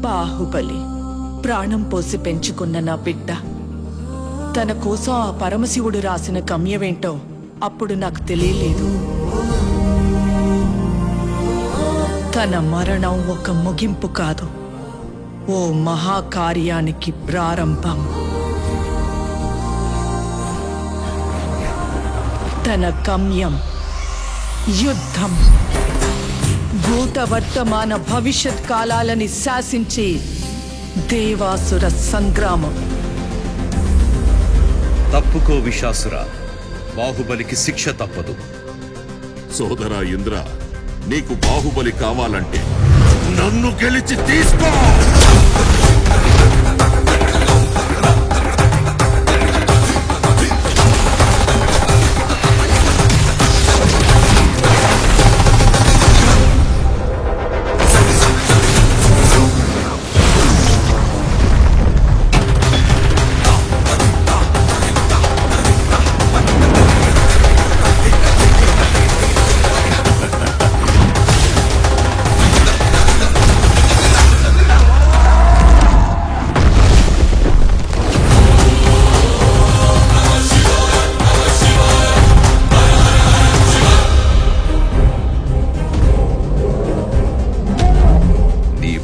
బాహుబలి ప్రాణం పోసి పెంచుకున్న నా బిడ్డ తన కోసం ఆ పరమశివుడు రాసిన గమ్యమేంటో అప్పుడు నాకు తెలియలేదు. తన మరణం ఒక ముగింపు కాదు, ఓ మహాకార్యానికి ప్రారంభం. తన గమ్యం యుద్ధం, భూత వర్తమాన భవిష్యత్ కాలాలని శాసించి దేవాసుర సంగ్రామం. తప్పుకో విశాసుర, బాహుబలికి శిక్ష తప్పదు. సోదరా ఇంద్ర, నీకు బాహుబలి కావాలంటే నన్ను గెలిచి తీసుకో.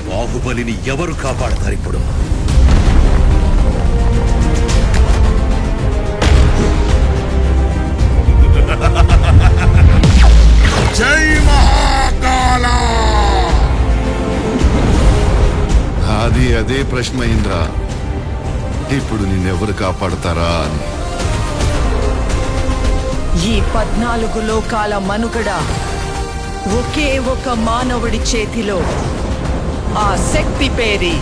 బాహుబలిని ఎవరు కాపాడతారు ఇప్పుడు? జై మహాకాల! అదే ప్రశ్న ఇంద్ర, ఇప్పుడు నిన్నెవరు కాపాడతారా అని. ఈ 14 లోకాల మనుగడ ఒకే ఒక మానవుడి చేతిలో. ఆ శక్తి పేరి